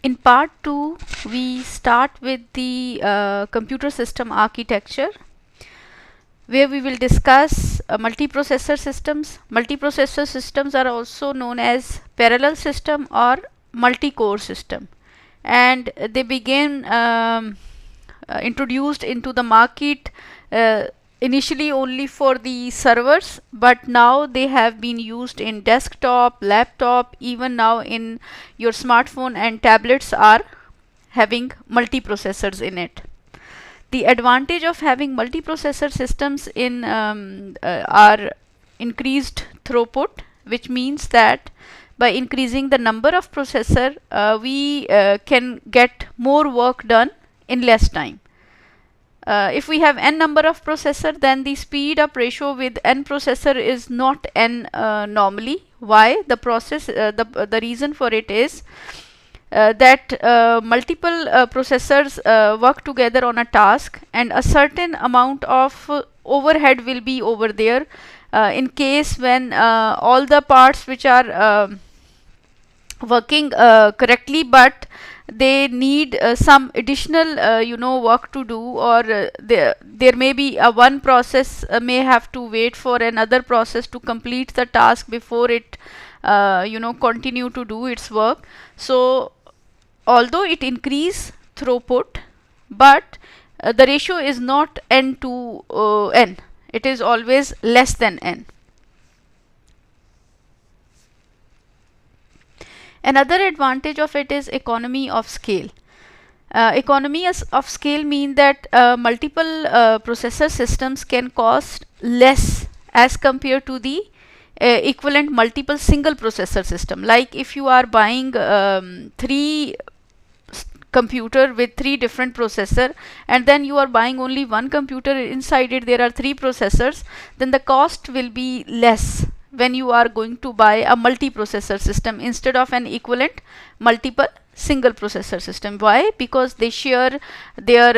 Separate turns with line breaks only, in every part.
In part 2, we start with the computer system architecture, where we will discuss multiprocessor systems. Multiprocessor systems are also known as parallel system or multi-core system, and they began introduced into the market uh, initially only for the servers, but now they have been used in desktop, laptop, even now in your smartphone, and tablets are having multiprocessors in it. The advantage of having multiprocessor systems in are increased throughput, which means that by increasing the number of processor, we can get more work done in less time. If we have n number of processor, then the speed up ratio with n processor is not n normally. Why? The reason for it is that multiple processors work together on a task, and a certain amount of overhead will be over there in case when all the parts which are working correctly, but they need some additional work to do, or there may be one process may have to wait for another process to complete the task before it continue to do its work. So although it increase throughput, but the ratio is not n to n, it is always less than n. Another advantage of it is economy of scale. Of scale mean that multiple processor systems can cost less as compared to the equivalent multiple single processor system. Like if you are buying three computer with three different processor, and then you are buying only one computer, inside it there are three processors, then the cost will be less when you are going to buy a multi-processor system instead of an equivalent multiple single processor system. Why? Because they share their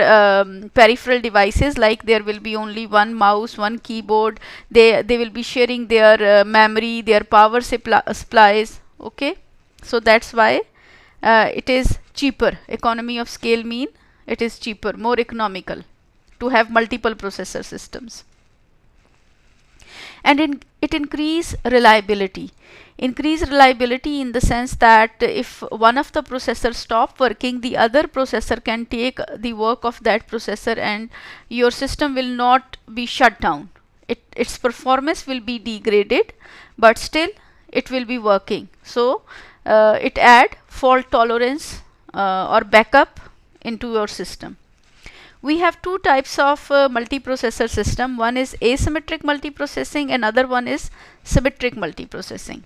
peripheral devices, like there will be only one mouse, one keyboard, they will be sharing their memory, their power supplies. Okay, so that's why it is cheaper. Economy of scale mean it is cheaper, more economical to have multiple processor systems. And it increase reliability. Increase reliability in the sense that if one of the processors stop working, the other processor can take the work of that processor, and your system will not be shut down. Its performance will be degraded, but still it will be working. So it add fault tolerance or backup into your system. We have two types of multiprocessor system. One is asymmetric multiprocessing, and other one is symmetric multiprocessing.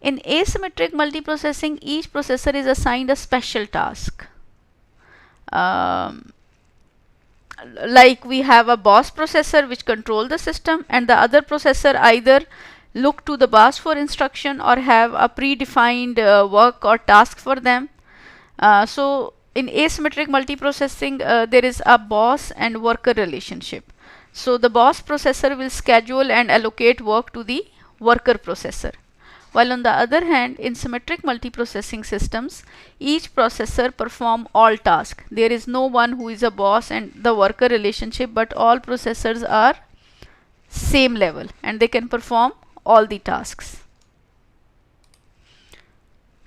In asymmetric multiprocessing, each processor is assigned a special task. Like we have a boss processor which control the system, and the other processor either look to the boss for instruction or have a predefined work or task for them. So in asymmetric multiprocessing, there is a boss and worker relationship. So the boss processor will schedule and allocate work to the worker processor. While on the other hand, in symmetric multiprocessing systems, each processor perform all tasks. There is no one who is a boss and the worker relationship, but all processors are same level and they can perform all the tasks.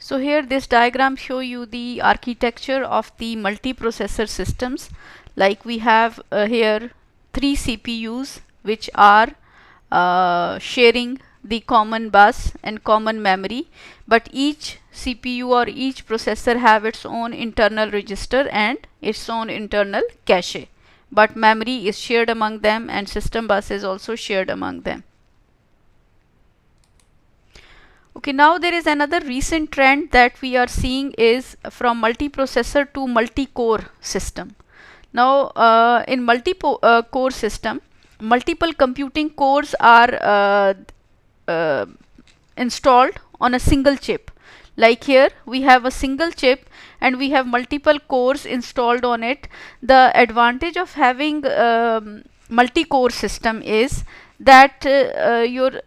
So here this diagram show you the architecture of the multiprocessor systems. Like we have here three CPUs which are sharing the common bus and common memory, but each CPU or each processor have its own internal register and its own internal cache, but memory is shared among them and system bus is also shared among them. Okay, now there is another recent trend that we are seeing is from multiprocessor to multi-core system. Now in multi-core system, multiple computing cores are installed on a single chip. Like here we have a single chip and we have multiple cores installed on it. The advantage of having multi-core system is that your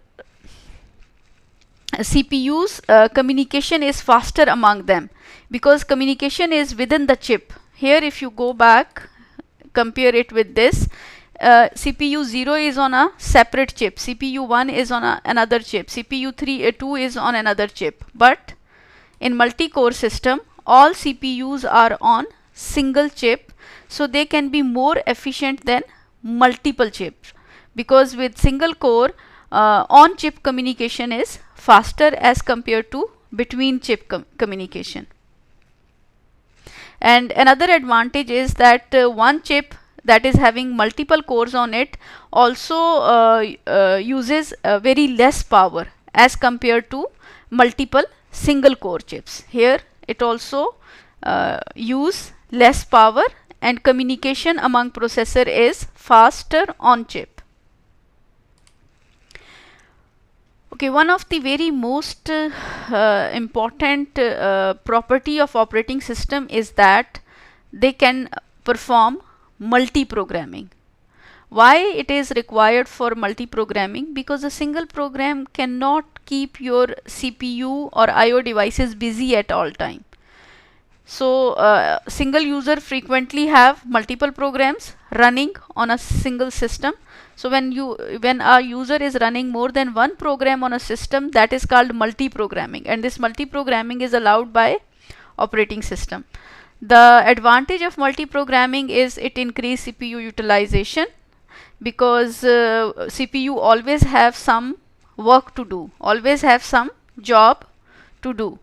CPUs, communication is faster among them because communication is within the chip. Here if you go back, compare it with this, CPU 0 is on a separate chip, CPU 1 is on another chip, CPU 2 is on another chip. But in multi-core system, all CPUs are on single chip, so they can be more efficient than multiple chips, because with single core, on chip communication is faster as compared to between chip communication. And another advantage is that one chip that is having multiple cores on it also uses very less power as compared to multiple single core chips. Here it also use less power, and communication among processor is faster on chip. Okay, one of the very most important property of operating system is that they can perform multi-programming. Why it is required for multi-programming? Because a single program cannot keep your CPU or IO devices busy at all time. So single user frequently have multiple programs running on a single system. So when a user is running more than one program on a system, that is called multi-programming, and this multi-programming is allowed by operating system. The advantage of multi-programming is it increase CPU utilization, because CPU always have some work to do, always have some job to do.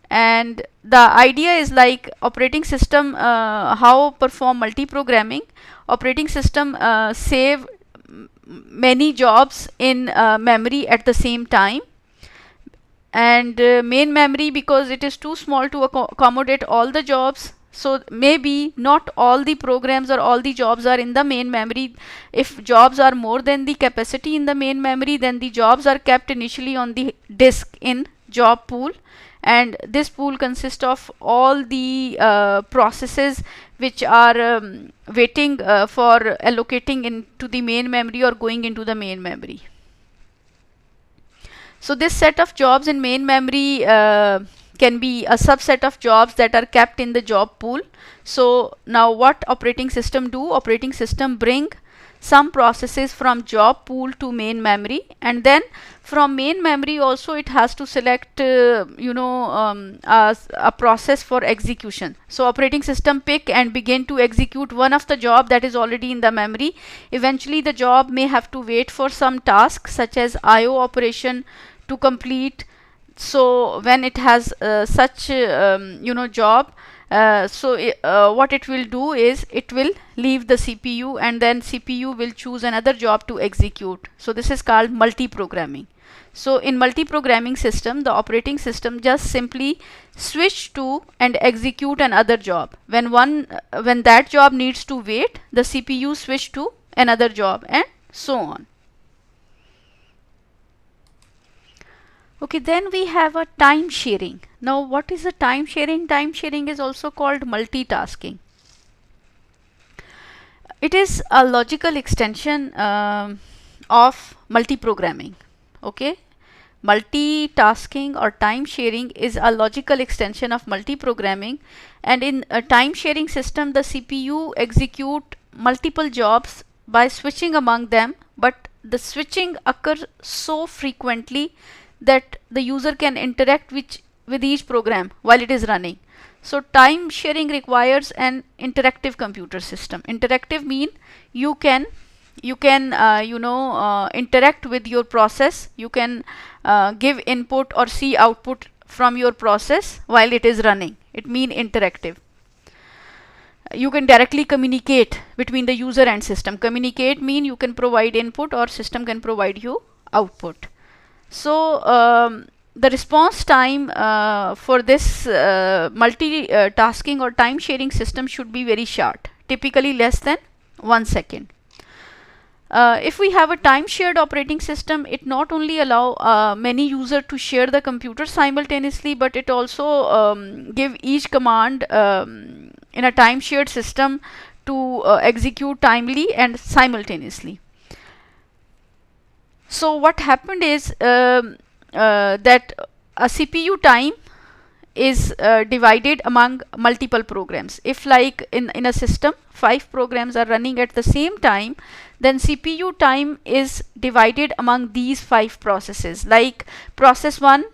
And the idea is like operating system, how perform multi-programming. Operating system save many jobs in memory at the same time, and main memory, because it is too small to accommodate all the jobs, so maybe not all the programs or all the jobs are in the main memory. If jobs are more than the capacity in the main memory, then the jobs are kept initially on the disk in job pool, and this pool consists of all the processes which are waiting for allocating into the main memory or going into the main memory. So this set of jobs in main memory can be a subset of jobs that are kept in the job pool. So now what operating system do? Operating system bring some processes from job pool to main memory, and then from main memory also it has to select a process for execution. So operating system pick and begin to execute one of the job that is already in the memory. Eventually the job may have to wait for some task such as IO operation to complete. So when it has such job, what it will do is it will leave the CPU, and then CPU will choose another job to execute. So this is called multi-programming. So in multi-programming system, the operating system just simply switch to and execute another job. When that job needs to wait, the CPU switch to another job, and so on. Okay, then we have a time sharing. Now what is a time sharing? Time sharing is also called multitasking. It is a logical extension of multi-programming. Okay, multitasking or time sharing is a logical extension of multi-programming, and in a time sharing system the CPU execute multiple jobs by switching among them, but the switching occurs so frequently that the user can interact with each program while it is running. So time sharing requires an interactive computer system. Interactive mean you can interact with your process. You can give input or see output from your process while it is running. It mean interactive. You can directly communicate between the user and system. Communicate mean you can provide input or system can provide you output. So the response time for this multitasking or time sharing system should be very short, typically less than 1 second. If we have a time shared operating system, it not only allow many users to share the computer simultaneously, but it also give each command in a time shared system to execute timely and simultaneously. So what happened is that a CPU time is divided among multiple programs. If like in a system 5 programs are running at the same time, then CPU time is divided among these 5 processes, like process 1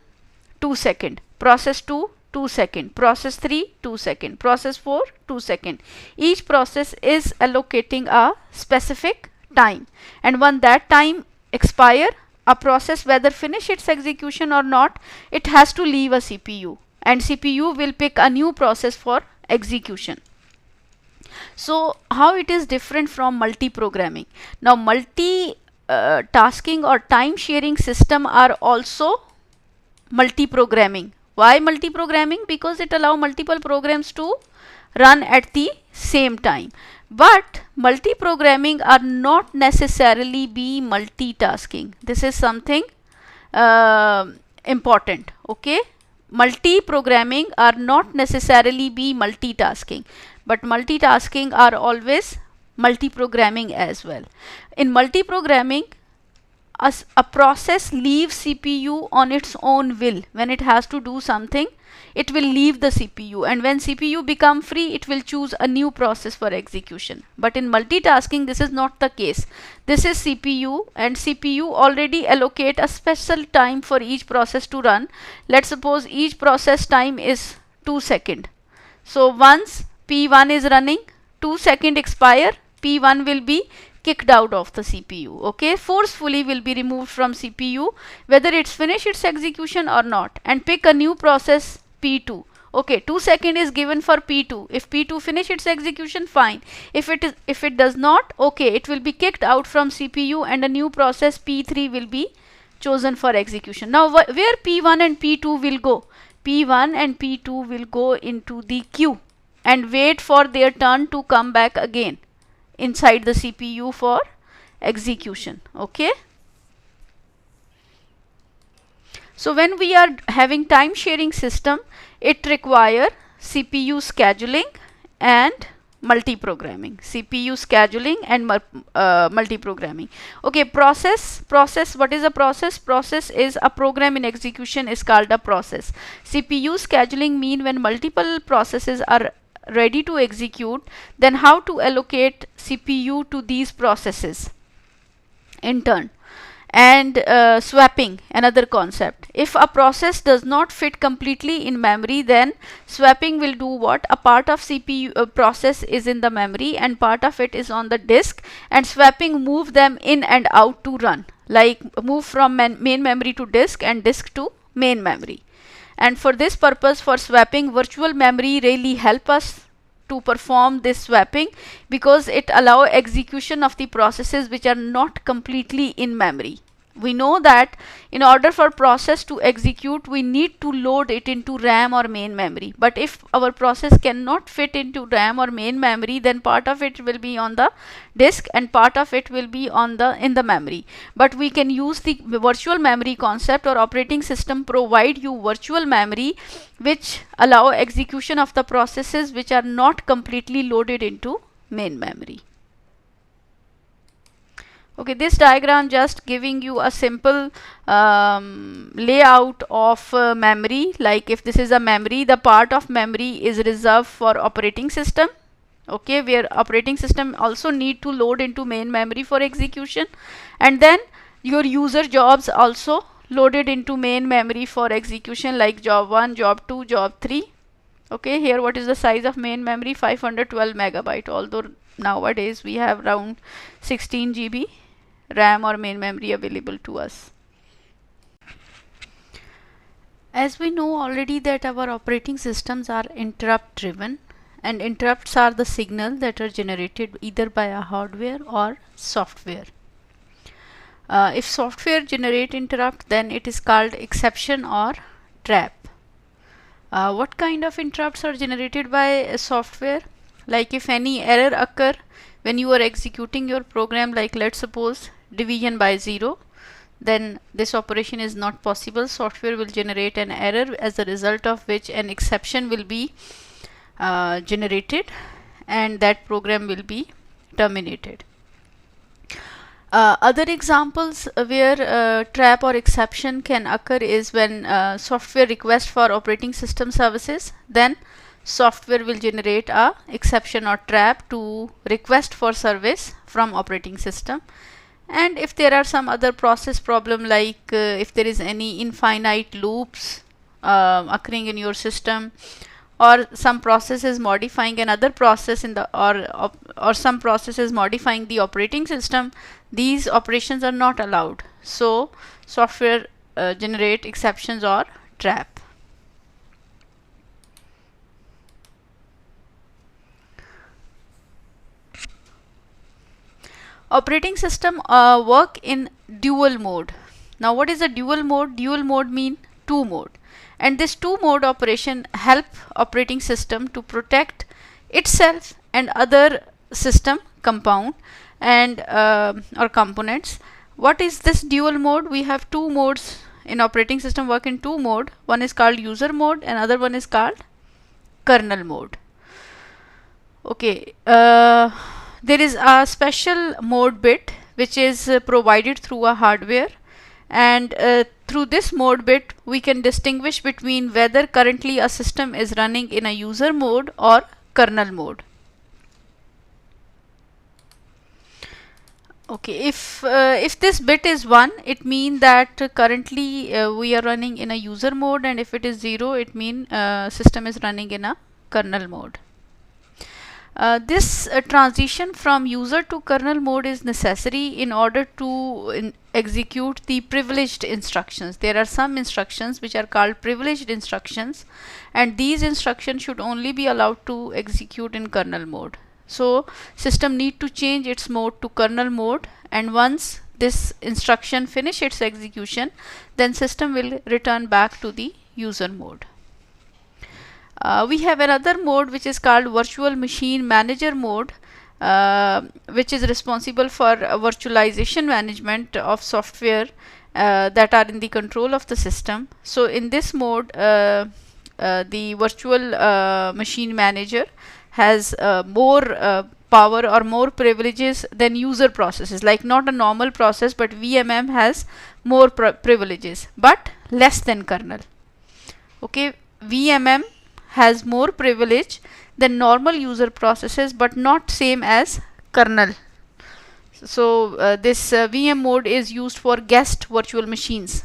2 second, process 2 2 second, process 3 2 second, process 4 2 second. Each process is allocating a specific time, and when that time expire, a process whether finish its execution or not, it has to leave a CPU, and CPU will pick a new process for execution. So how it is different from multi-programming? Now tasking or time sharing system are also multi-programming. Why multi-programming? Because it allows multiple programs to run at the same time. But multi-programming are not necessarily be multitasking. This is something important. Okay, multi-programming are not necessarily be multitasking, but multitasking are always multi-programming as well. In multi-programming, a process leaves CPU on its own will. When it has to do something, it will leave the CPU, and when CPU become free, it will choose a new process for execution. But in multitasking, this is not the case. This is CPU, and CPU already allocate a special time for each process to run. Let's suppose each process time is 2 seconds. So once P1 is running, 2 seconds expire, P1 will be kicked out of the CPU. Okay, forcefully will be removed from CPU, whether it's finished its execution or not, and pick a new process P2. Okay, 2 seconds is given for P2. If P2 finish its execution, fine. If it does not, okay, it will be kicked out from CPU, and a new process P3 will be chosen for execution. Now where P1 and P2 will go? P1 and P2 will go into the queue and wait for their turn to come back again inside the CPU for execution. Okay, so when we are having time sharing system, it require CPU scheduling and multi-programming. CPU scheduling and multi-programming. Okay, process. What is a process? Process is a program in execution is called a process. CPU scheduling mean when multiple processes are ready to execute, then how to allocate CPU to these processes in turn. And swapping, another concept. If a process does not fit completely in memory, then swapping will do what? A part of CPU process is in the memory and part of it is on the disk, and swapping move them in and out to run, like move from main memory to disk and disk to main memory. And for this purpose, for swapping, virtual memory really help us to perform this swapping, because it allow execution of the processes which are not completely in memory. We know that in order for process to execute, we need to load it into RAM or main memory. But if our process cannot fit into RAM or main memory, then part of it will be on the disk and part of it will be on in the memory. But we can use the virtual memory concept, or operating system provide you virtual memory which allow execution of the processes which are not completely loaded into main memory. Okay, this diagram just giving you a simple layout of memory. Like if this is a memory, the part of memory is reserved for operating system. Okay, where operating system also need to load into main memory for execution, and then your user jobs also loaded into main memory for execution, like job 1, job 2, job 3. Okay, here what is the size of main memory? 512 megabyte, although nowadays we have around 16 GB RAM or main memory available to us. As we know already that our operating systems are interrupt driven, and interrupts are the signal that are generated either by a hardware or software. If software generate interrupt, then it is called exception or trap. What kind of interrupts are generated by software? Like if any error occur when you are executing your program, like let's suppose division by 0, then this operation is not possible. Software will generate an error, as a result of which an exception will be generated and that program will be terminated. Other examples where trap or exception can occur is when software request for operating system services, then software will generate a exception or trap to request for service from operating system. And if there are some other process problem, like if there is any infinite loops occurring in your system, or some process is modifying another process in the or some process is modifying the operating system, these operations are not allowed. So software generate exceptions or trap. Operating system work in dual mode. Now what is a dual mode? Dual mode mean two mode, and this two mode operation help operating system to protect itself and other system compound and or components. What is this dual mode? We have two modes in operating system, work in two mode. One is called user mode and other one is called kernel mode. Okay, there is a special mode bit which is provided through a hardware, and through this mode bit we can distinguish between whether currently a system is running in a user mode or kernel mode. Okay, if this bit is 1, it means that currently we are running in a user mode, and if it is 0, it means system is running in a kernel mode. This transition from user to kernel mode is necessary in order to execute the privileged instructions. There are some instructions which are called privileged instructions, and these instructions should only be allowed to execute in kernel mode. So system need to change its mode to kernel mode, and once this instruction finish its execution, then system will return back to the user mode. We have another mode which is called virtual machine manager mode, which is responsible for virtualization management of software that are in the control of the system. So in this mode, the virtual machine manager has more power or more privileges than user processes. Like not a normal process, but VMM has more privileges but less than kernel. Okay, VMM has more privilege than normal user processes but not same as kernel. So this VM mode is used for guest virtual machines.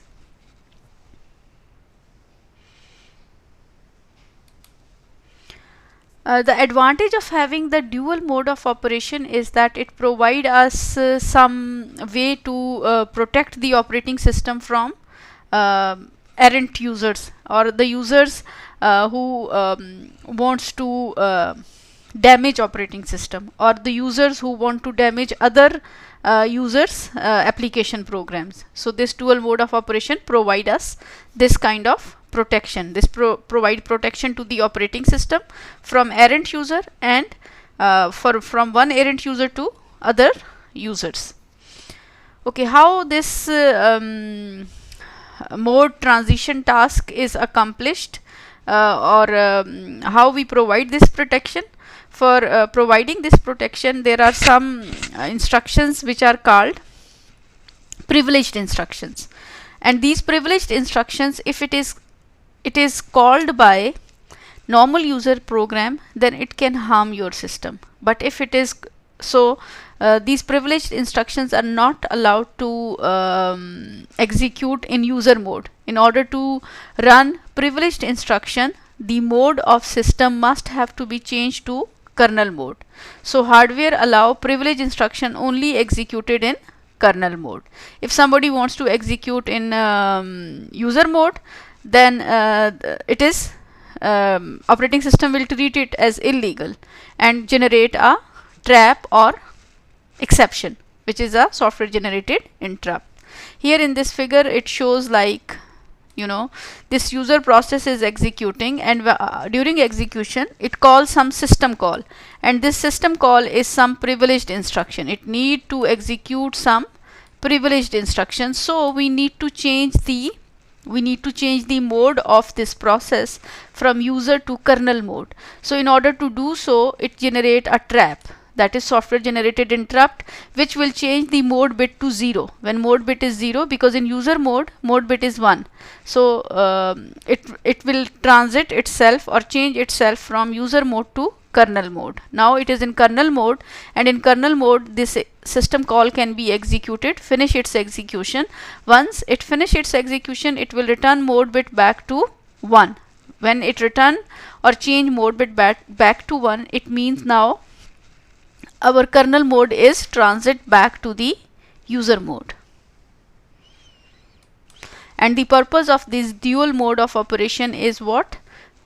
The advantage of having the dual mode of operation is that it provides us some way to protect the operating system from errant users, or the users who wants to damage operating system, or the users who want to damage other users application programs. So this dual mode of operation provide us this kind of protection. This provide protection to the operating system from errant user and from one errant user to other users. Okay, how this mode transition task is accomplished, or how we provide this protection. For providing this protection, there are some instructions which are called privileged instructions, and these privileged instructions, if it is called by normal user program, then it can harm your system. But if it is so, these privileged instructions are not allowed to execute in user mode. In order to run privileged instruction, the mode of system must have to be changed to kernel mode. So hardware allow privileged instruction only executed in kernel mode. If somebody wants to execute in user mode, then it is operating system will treat it as illegal and generate a trap or exception, which is a software generated interrupt. Here in this figure it shows, like, you know, this user process is executing, and during execution it calls some system call, and this system call is some privileged instruction. It need to execute some privileged instruction. So we need to change the mode of this process from user to kernel mode. So in order to do so, it generate a trap. that is software generated interrupt, which will change the mode bit to 0 when mode bit is 0, because in user mode bit is 1. So it will transit itself or change itself from user mode to kernel mode. Now it is in kernel mode, and in kernel mode this system call can be executed, finish its execution. Once it finish its execution, it will return mode bit back to 1. When it return or change mode bit back to 1, it means now our kernel mode is transit back to the user mode. And the purpose of this dual mode of operation is what?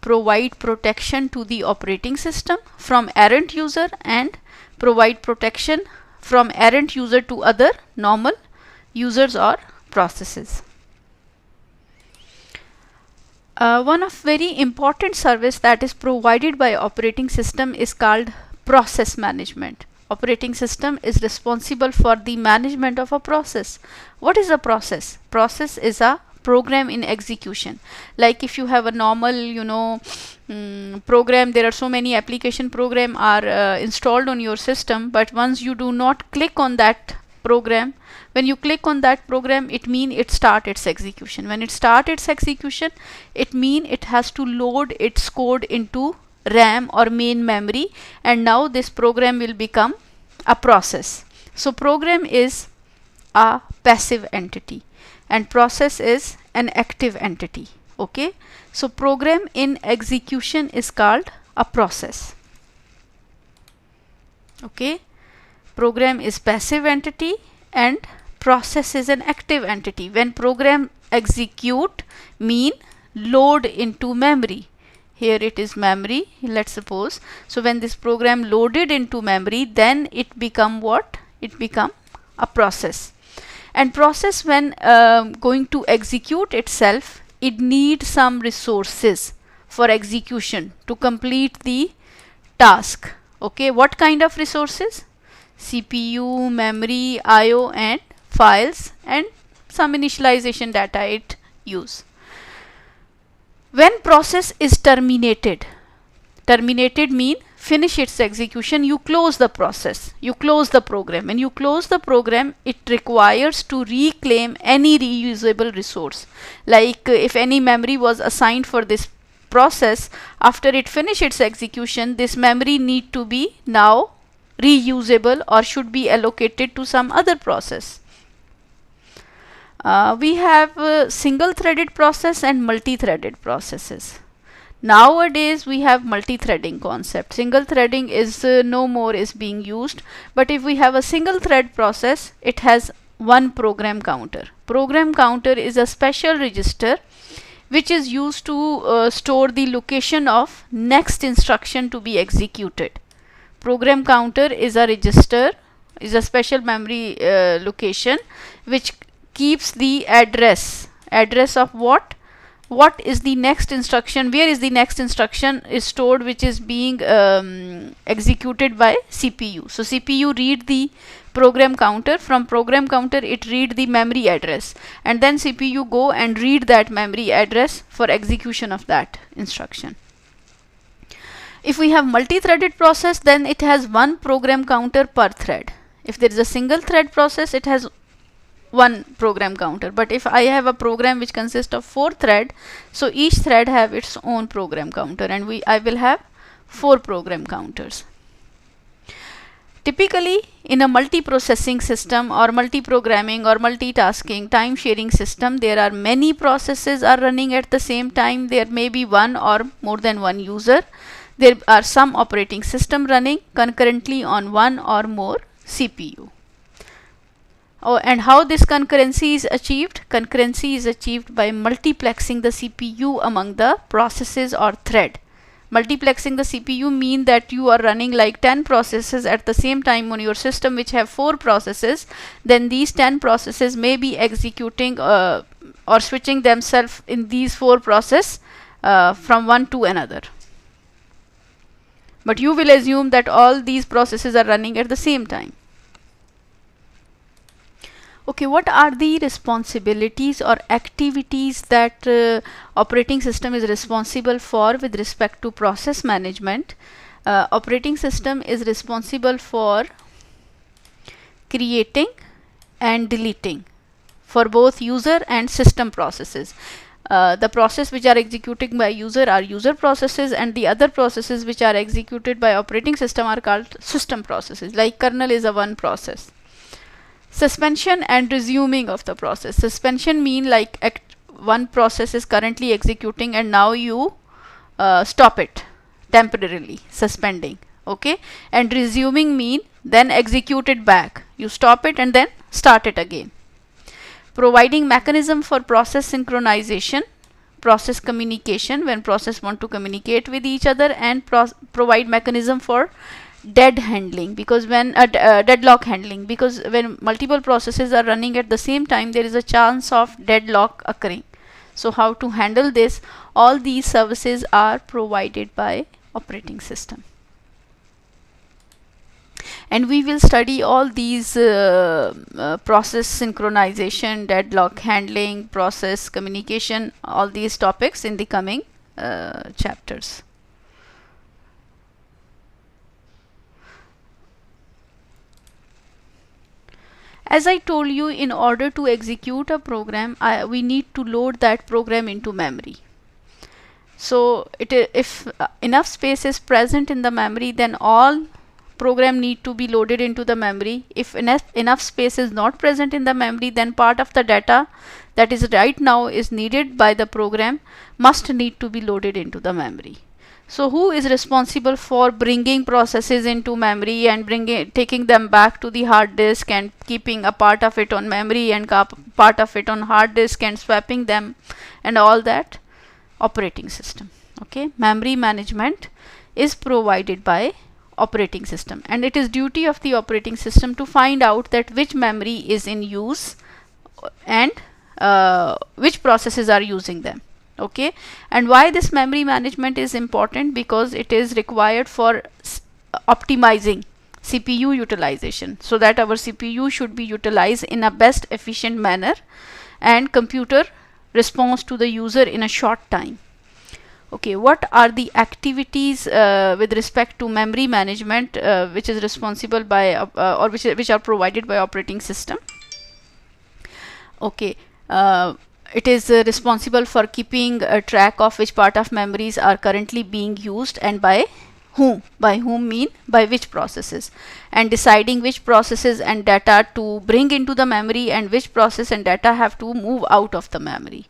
Provide protection to the operating system from errant user and provide protection from errant user to other normal users or processes. One of very important service that is provided by operating system is called process management. Operating system is responsible for the management of a process. What is a process? Process is a program in execution. Like if you have a normal program, there are so many application program are installed on your system, but once you do not click on that program, when you click on that program, it mean it start its execution. When it start its execution, it mean it has to load its code into RAM or main memory, and now this program will become a process. So program is a passive entity and process is an active entity. Okay, so program in execution is called a process. Okay, program is passive entity and process is an active entity. When program execute mean load into memory. Here it is memory, let's suppose. So when this program loaded into memory, then it become what? It become a process. And process, when going to execute itself, it needs some resources for execution to complete the task. Okay, what kind of resources? CPU, memory, IO and files, and some initialization data it use. When process is terminated mean finish its execution, you close the process, you close the program. When you close the program, it requires to reclaim any reusable resource. Like if any memory was assigned for this process, after it finish its execution, this memory need to be now reusable or should be allocated to some other process. We have single-threaded process and multi-threaded processes. Nowadays we have multi-threading concept. Single threading is no more is being used, but if we have a single thread process, it has one program counter. Program counter is a special register which is used to store the location of next instruction to be executed. Program counter is a register, is a special memory location which keeps the address of what is the next instruction, where is the next instruction is stored, which is being executed by CPU. So CPU read the program counter, from program counter it read the memory address, and then CPU go and read that memory address for execution of that instruction. If we have multi-threaded process, then it has one program counter per thread. If there is a single thread process, it has one program counter. But if I have a program which consists of 4 thread, so each thread have its own program counter, and I will have 4 program counters. Typically in a multi-processing system or multi-programming or multitasking time sharing system, there are many processes are running at the same time. There may be one or more than one user. There are some operating system running concurrently on one or more CPU. Oh, and how this concurrency is achieved? Concurrency is achieved by multiplexing the CPU among the processes or thread. Multiplexing the CPU mean that you are running like 10 processes at the same time on your system which have 4 processes. Then these 10 processes may be executing or switching themselves in these 4 processes from one to another. But you will assume that all these processes are running at the same time. Okay, what are the responsibilities or activities that operating system is responsible for with respect to process management? Operating system is responsible for creating and deleting for both user and system processes. The process which are executing by user are user processes, and the other processes which are executed by operating system are called system processes. Like kernel is a one process. Suspension and resuming of the process. Suspension mean like one process is currently executing and now you stop it temporarily, suspending. Okay, and resuming mean then execute it back. You stop it and then start it again. Providing mechanism for process synchronization, process communication when process want to communicate with each other, and provide mechanism for dead handling, because when deadlock handling, because when multiple processes are running at the same time there is a chance of deadlock occurring. So how to handle this? All these services are provided by operating system, and we will study all these process synchronization, deadlock handling, process communication, all these topics in the coming chapters. As I told you, in order to execute a program, we need to load that program into memory. So if enough space is present in the memory, then all program need to be loaded into the memory. If enough space is not present in the memory, then part of the data that is right now is needed by the program must need to be loaded into the memory. So who is responsible for bringing processes into memory and taking them back to the hard disk and keeping a part of it on memory and part of it on hard disk and swapping them and all that? Operating system. Okay, memory management is provided by operating system, and it is duty of the operating system to find out that which memory is in use and which processes are using them. Okay, and why this memory management is important? Because it is required for optimizing CPU utilization, so that our CPU should be utilized in a best efficient manner and computer response to the user in a short time. Okay, what are the activities with respect to memory management which is responsible by or which are provided by operating system? Okay, it is responsible for keeping a track of which part of memories are currently being used and by whom. By whom mean by which processes, and deciding which processes and data to bring into the memory and which process and data have to move out of the memory,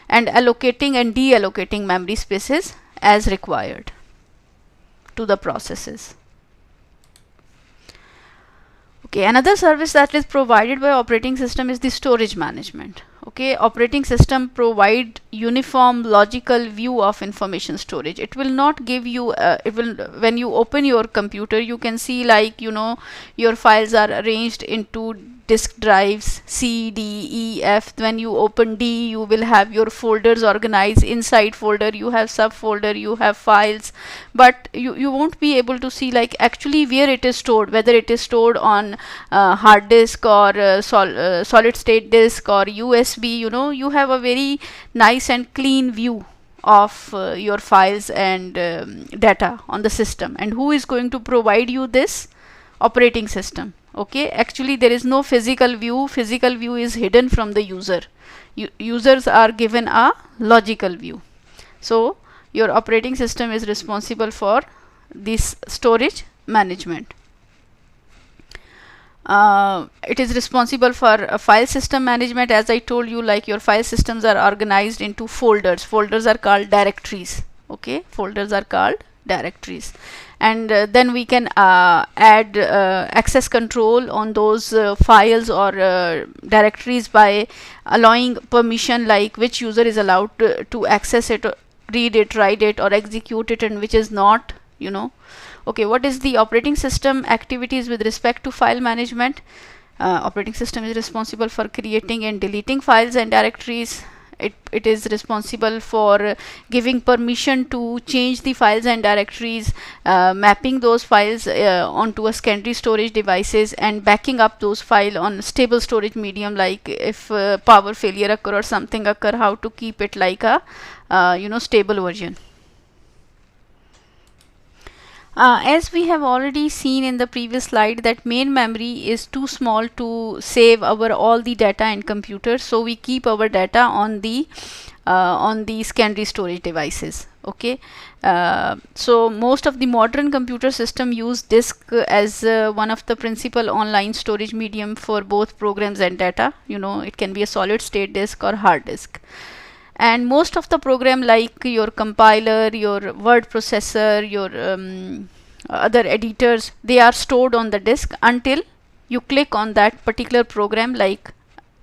and allocating and deallocating memory spaces as required to the processes. Okay, another service that is provided by operating system is the storage management. Okay, operating system provide uniform logical view of information storage. It will not give you it will, when you open your computer, you can see, like, you know, your files are arranged into disk drives C, D, E, F. When you open D, you will have your folders organized. Inside folder you have subfolder, you have files, but you won't be able to see like actually where it is stored, whether it is stored on hard disk or solid state disk or USB. You know, you have a very nice and clean view of your files and data on the system. And who is going to provide you this? Operating system. Okay, actually there is no physical view. Physical view is hidden from the user. Users are given a logical view. So your operating system is responsible for this storage management. It is responsible for file system management. As I told you, like, your file systems are organized into folders. Folders are called directories. Okay, folders are called directories, and then we can add access control on those files or directories by allowing permission, like which user is allowed to access it, read it, write it, or execute it, and which is not, you know. Okay, what is the operating system activities with respect to file management? Operating system is responsible for creating and deleting files and directories. It is responsible for giving permission to change the files and directories, mapping those files onto a secondary storage devices, and backing up those files on stable storage medium, like if power failure occur or something occur, how to keep it like a stable version. As we have already seen in the previous slide, that main memory is too small to save our all the data in computer, so we keep our data on the secondary storage devices. Okay, so most of the modern computer system use disk as one of the principal online storage medium for both programs and data. You know, it can be a solid state disk or hard disk, and most of the program like your compiler, your word processor, your other editors, they are stored on the disk until you click on that particular program like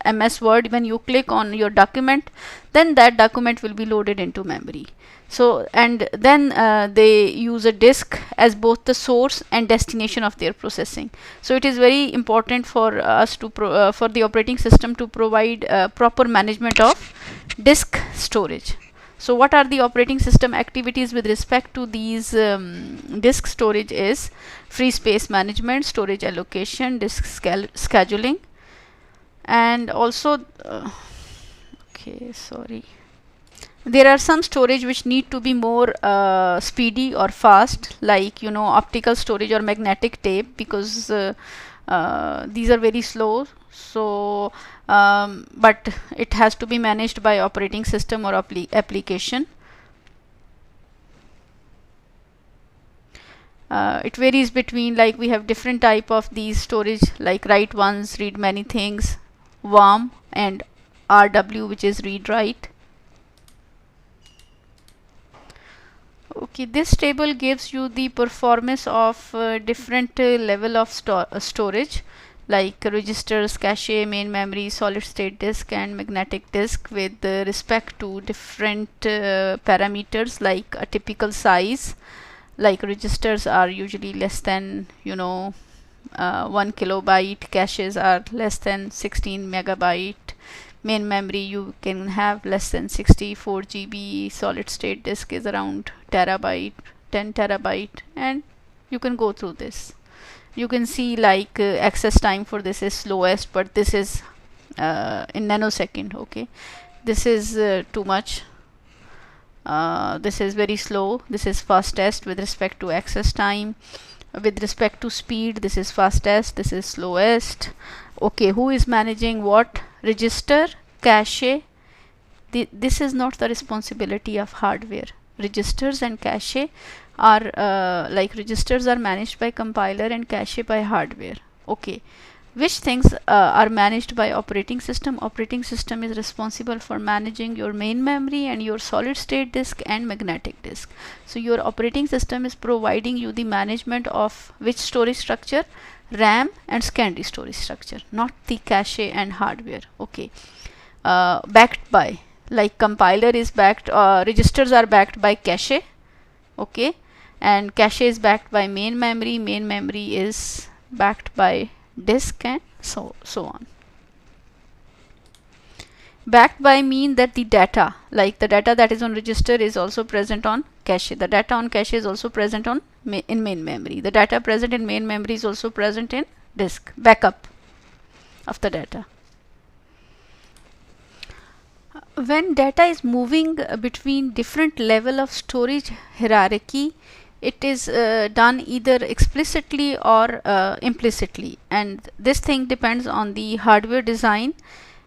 MS Word. When you click on your document, then that document will be loaded into memory. So, and then they use a disk as both the source and destination of their processing. So it is very important for us to for the operating system to provide proper management of disk storage. So what are the operating system activities with respect to these disk storage is free space management, storage allocation, disk scheduling, and also okay, sorry, there are some storage which need to be more speedy or fast, like, you know, optical storage or magnetic tape, because these are very slow. So but it has to be managed by operating system or application. It varies between, like, we have different type of these storage, like write ones, read many things, warm, and RW, which is read write. Okay, this table gives you the performance of different level of storage, like registers, cache, main memory, solid state disk, and magnetic disk, with respect to different parameters, like a typical size. Like registers are usually less than, you know, 1 kilobyte, caches are less than 16 megabyte, main memory you can have less than 64 GB, solid state disk is around terabyte, 10 terabyte, and you can go through this. You can see, like, access time for this is slowest, but this is in nanosecond. Okay, this is too much. This is very slow. This is fastest with respect to access time. With respect to speed, this is fastest, this is slowest. Okay, who is managing what? Register, cache. This is not the responsibility of hardware. Registers and cache are like registers are managed by compiler and cache by hardware. Okay, which things are managed by operating system? Operating system is responsible for managing your main memory and your solid state disk and magnetic disk. So your operating system is providing you the management of which storage structure? RAM and secondary storage structure, not the cache and hardware. Okay, backed by, like compiler is backed, registers are backed by cache. Okay, and cache is backed by main memory, main memory is backed by disk, and so on. Backed by mean that the data, like the data that is on register, is also present on cache. The data on cache is also present on in main memory. The data present in main memory is also present in disk. Backup of the data. When data is moving between different level of storage hierarchy, it is done either explicitly or implicitly, and this thing depends on the hardware design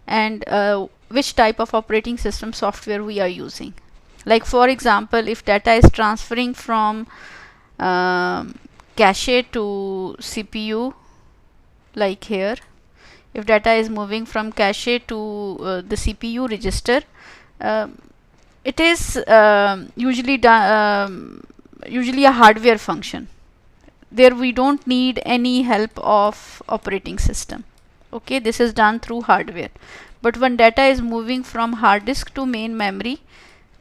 and which type of operating system software we are using. Like, for example, if data is transferring from cache to CPU, like here, if data is moving from cache to the CPU register, it is usually usually a hardware function. There we don't need any help of operating system. Okay, this is done through hardware. But when data is moving from hard disk to main memory,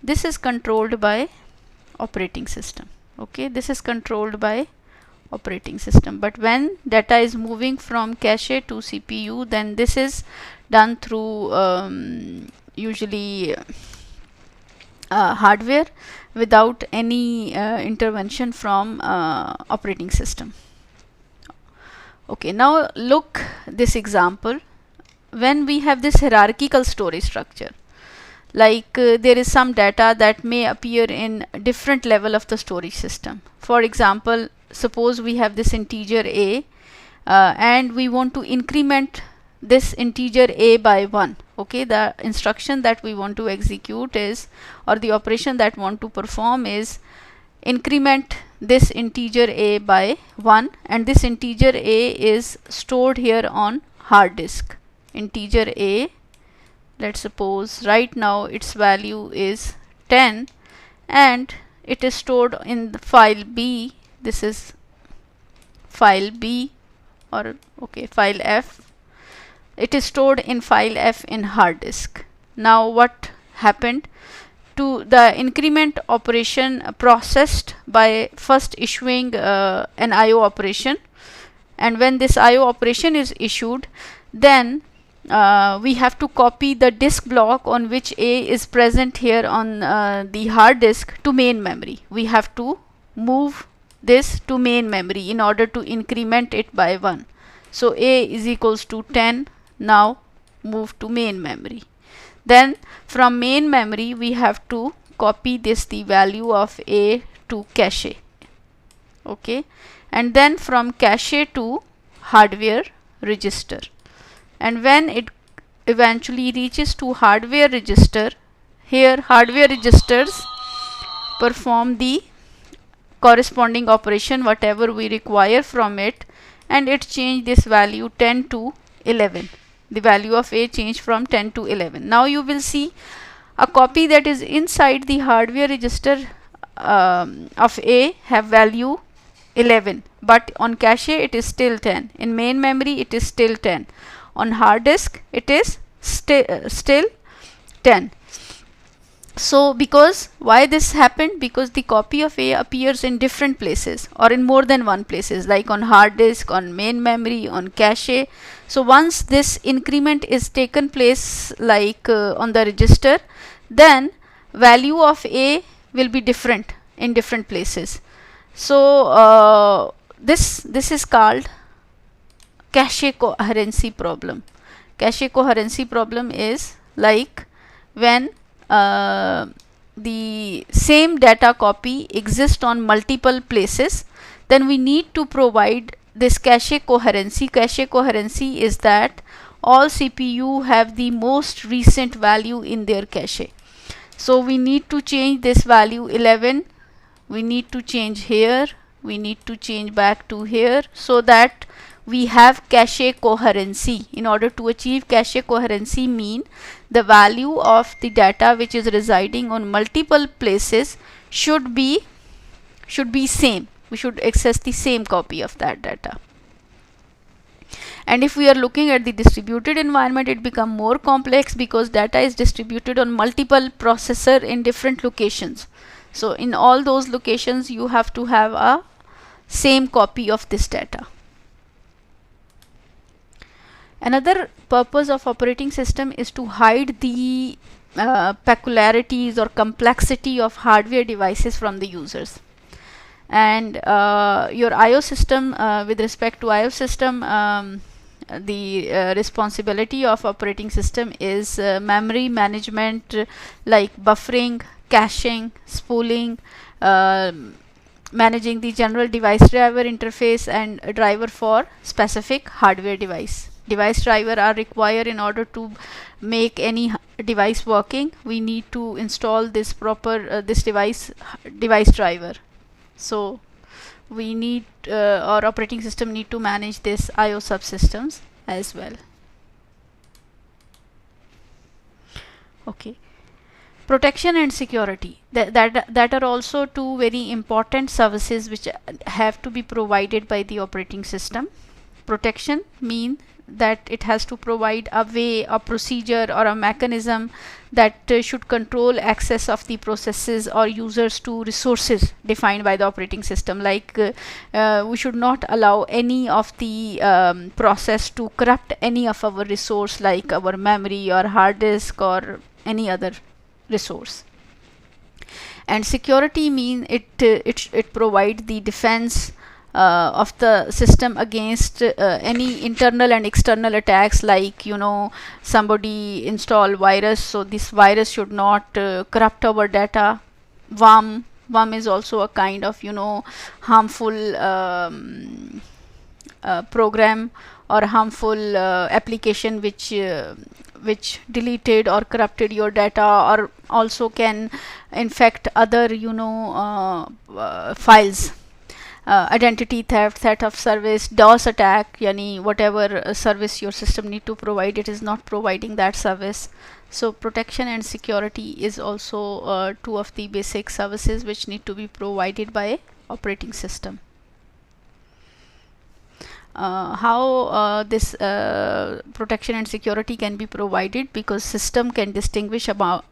this is controlled by operating system. Okay, this is controlled by operating system. But when data is moving from cache to CPU, then this is done through usually hardware without any intervention from operating system. Okay, now look this example. When we have this hierarchical storage structure, like there is some data that may appear in different level of the storage system. For example, suppose we have this integer a and we want to increment this integer a by 1. Okay, the instruction that we want to execute is, or the operation that want to perform is, increment this integer a by 1, and this integer a is stored here on hard disk. Integer a, let's suppose right now its value is 10 and it is stored in the file b. This is file b, or okay, file f. It is stored in file f in hard disk. Now what happened? To the increment operation processed by first issuing an IO operation, and when this IO operation is issued, then we have to copy the disk block on which A is present here on the hard disk to main memory. We have to move this to main memory in order to increment it by 1. So A is equals to 10, now move to main memory. Then from main memory we have to copy this, the value of A, to cache. Okay, and then from cache to hardware register, and when it eventually reaches to hardware register, here hardware registers perform the corresponding operation whatever we require from it, and it changed this value 10 to 11. The value of A changed from 10 to 11. Now you will see a copy that is inside the hardware register of A have value 11, but on cache it is still 10. In main memory it is still 10. On hard disk it is still 10. So because why this happened? Because the copy of A appears in different places or in more than one places, like on hard disk, on main memory, on cache. So once this increment is taken place, like on the register, then value of A will be different in different places. So this is called cache coherency problem. Cache coherency problem is like when the same data copy exists on multiple places, then we need to provide this cache coherency. Cache coherency is that all CPU have the most recent value in their cache. So we need to change this value 11, we need to change here, we need to change back to here, so that we have cache coherency. In order to achieve cache coherency, mean the value of the data which is residing on multiple places should be same. We should access the same copy of that data. And if we are looking at the distributed environment, it become more complex because data is distributed on multiple processor in different locations. So in all those locations you have to have a same copy of this data. Another purpose of operating system is to hide the peculiarities or complexity of hardware devices from the users. And your IO system, with respect to IO system, the responsibility of operating system is memory management, like buffering, caching, spooling, managing the general device driver interface, and a driver for specific hardware device. Device driver are required in order to make any device working. We need to install this proper this device driver. So we need our operating system need to manage this IO subsystems as well. Okay, protection and security, that are also two very important services which have to be provided by the operating system. Protection mean that it has to provide a way, a procedure, or a mechanism that should control access of the processes or users to resources defined by the operating system. Like we should not allow any of the process to corrupt any of our resource, like our memory or hard disk or any other resource. And security mean it provide the defense of the system against any internal and external attacks, like somebody install virus, so this virus should not corrupt our data. Worm is also a kind of harmful program or harmful application which deleted or corrupted your data, or also can infect other files. Identity theft, theft of service, DOS attack, yani whatever service your system need to provide, it is not providing that service. So protection and security is also two of the basic services which need to be provided by operating system. How this protection and security can be provided, because system can distinguish about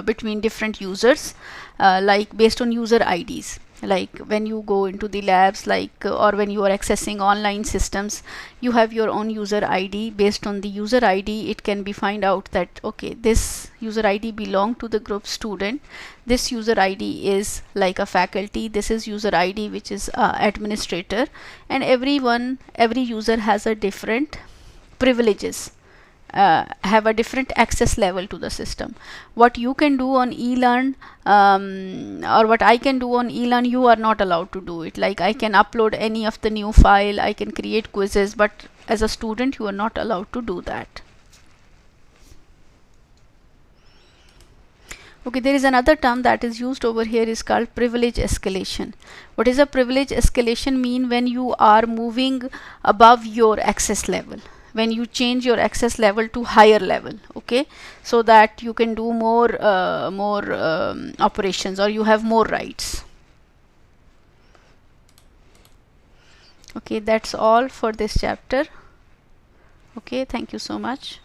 between different users, like based on user IDs. Like when you go into the labs, like or when you are accessing online systems, you have your own user ID. Based on the user ID, it can be find out that okay, this user ID belong to the group student, this user ID is like a faculty, this is user ID which is administrator, and every user has a different privileges, have a different access level to the system. What you can do on eLearn, or what I can do on eLearn, you are not allowed to do it. Like I can upload any of the new file, I can create quizzes, but as a student you are not allowed to do that. Okay, there is another term that is used over here, is called privilege escalation. What is a privilege escalation mean? When you are moving above your access level, when you change your access level to higher level, okay, so that you can do more operations, or you have more rights. Okay, that's all for this chapter. Okay, thank you so much.